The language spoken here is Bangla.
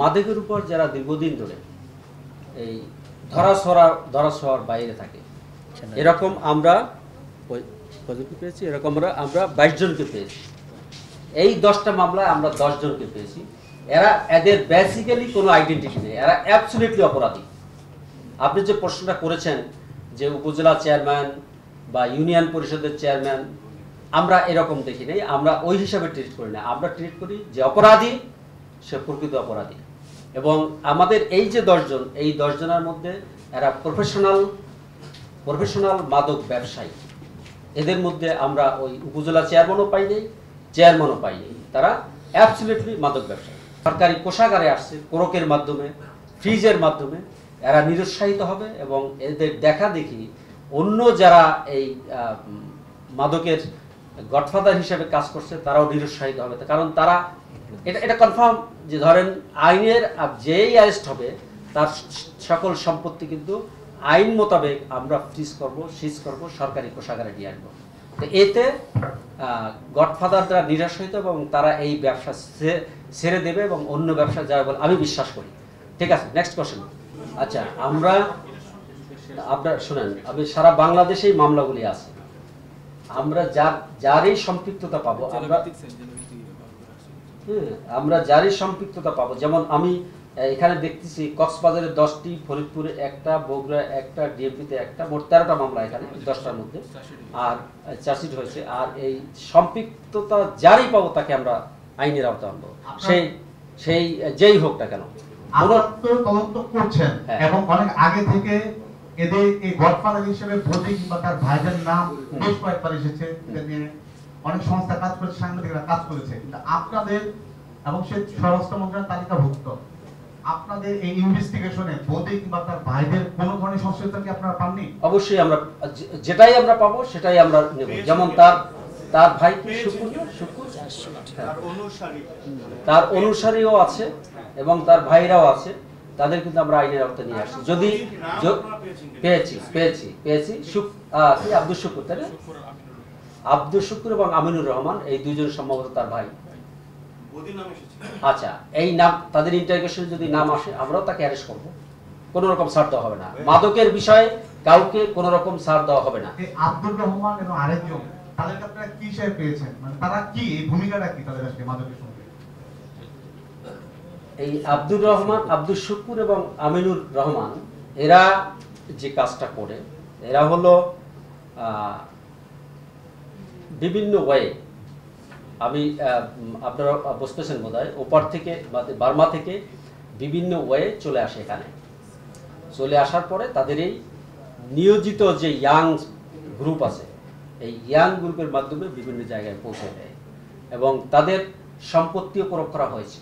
মাদকের উপর যারা দীর্ঘদিন ধরে এই ধরাছোঁয়ার বাইরে থাকে, এরকম আমরা কতকে পেয়েছি, এরকম আমরা 22 জনকে পেয়েছি। এই 10টা মামলায় আমরা 10 জনকে পেয়েছি। এদের বেসিক্যালি কোনো আইডেন্টিটি নেই, এরা অ্যাবসলিউটলি অপরাধী। আপনি যে প্রশ্নটা করেছেন যে উপজেলা চেয়ারম্যান বা ইউনিয়ন পরিষদের চেয়ারম্যান, আমরা এরকম দেখি নাই, আমরা ওই হিসাবে ট্রিট করি না। আমরা ট্রিট করি যে অপরাধী সে প্রকৃত অপরাধী। এবং আমাদের এই যে 10 জন, এই 10 জনের মধ্যে এরা প্রফেশনাল মাদক ব্যবসায়ী। এদের মধ্যে আমরা ওই উপজেলা চেয়ারম্যানও পাই নাই, চেয়ারম্যানও পাই নাই, তারা অ্যাবসলিউটলি মাদক ব্যবসায়ী। সরকারি কোষাগারে আসছে কোরকের মাধ্যমে, ফ্রিজের মাধ্যমে। এরা নিরুৎসাহিত হবে এবং এদের দেখা দেখি অন্য যারা এই মাদকের গডফাদার হিসেবে কাজ করছে তারাও নিরুৎসাহিত হবে, কারণ তারা এটা কনফার্ম যে ধরেন আইনের যেই অ্যারেস্ট হবে তার সকল সম্পত্তি কিন্তু আইন মোতাবেক আমরা সিজ করব, সরকারি কোষাগারে নিয়ে আসবো। তো এতে গডফাদাররা নিরাশ হইত এবং তারা এই ব্যবসা ছেড়ে দেবে এবং অন্য ব্যবসা যাবে বলে আমি বিশ্বাস করি। ঠিক আছে, নেক্সট কোশ্চেন। আচ্ছা, আপনার শুনেন, আমি সারা বাংলাদেশেই মামলাগুলি আছে। আমরা যারই সম্পৃক্ততা পাবো, আমরা যারই সম্পৃক্ততা পাবো, যেমন আমি এখানে দেখতেছি কক্সবাজারে 10টি, ফরিদপুরে একটা, বগুড়া একটা, ডিএমপিতে একটা, মোট 13টা মামলা এখানে 10টার মধ্যে, আর চার্জশিট হয়েছে। আর এই সম্পৃক্ততা যারই পাবো তাকে আমরা আইনের আওতায় আনবো, সেই যেই হোক না কেন। তদন্ত করছেন এবং অনেক আগে থেকে এদের এই গডফাদার হিসেবে ভোটিং বা তার ভাইদের নাম বেশ কয়েকবার এসেছে, অনেক সংস্থা কাজ করেছে, সাংবাদিকরা কাজ করেছে, কিন্তু আপনাদের এবং সে স্বরাষ্ট্র মন্ত্রণালয়ের তালিকাভুক্ত আপনাদের এই ইনভেস্টিগেশনে ভোটিং বা তার ভাইদের কোনো ধরনের সংশ্লিষ্টতা কি আপনারা পাননি? অবশ্যই আমরা যেটাই আমরা পাবো সেটাই আমরা নেব। যেমন তার ভাই তার অনুসারীও আছে এবং তার ভাইরাও আছে, তাদের কিন্তু আমরা আইনের আওতায় নিয়ে আসছি। যদি পেয়েছি আব্দুল শুকুর, তাই না? আব্দুল শুকুর এবং আমিনুর রহমান, এই দুইজন সম্ভবত তার ভাই। আচ্ছা, এই নাম তাদের ইন্টারোগেশন যদি নাম আসে আমরাও তাকে অ্যারেস্ট করবো, কোনো রকম ছাড় দেওয়া হবে না। মাদকের বিষয়ে কাউকে কোনো রকম ছাড় দেওয়া হবে না। আব্দুর রহমান এবং আরেকজন, তাদেরকে আপনারা কি হিসেবে পেয়েছেন, মানে তারা কি, এই ভূমিকাটা কি তাদের কাছে মাদকের সঙ্গে? এই আব্দুর রহমান, আব্দুল শুকুর এবং আমিনুর রহমান, এরা যে কাজটা করে, এরা হলো বিভিন্ন ওয়ে, আমি আপনারা বুঝতেছেন বোধহয়, ওপার থেকে বার্মা থেকে বিভিন্ন ওয়ে চলে আসে এখানে। চলে আসার পরে তাদের এই নিয়োজিত যে ইয়াং গ্রুপ আছে, এই ইয়াং গ্রুপের মাধ্যমে বিভিন্ন জায়গায় পৌঁছে দেয় এবং তাদের সম্পত্তিও ক্রয় করা হয়েছে।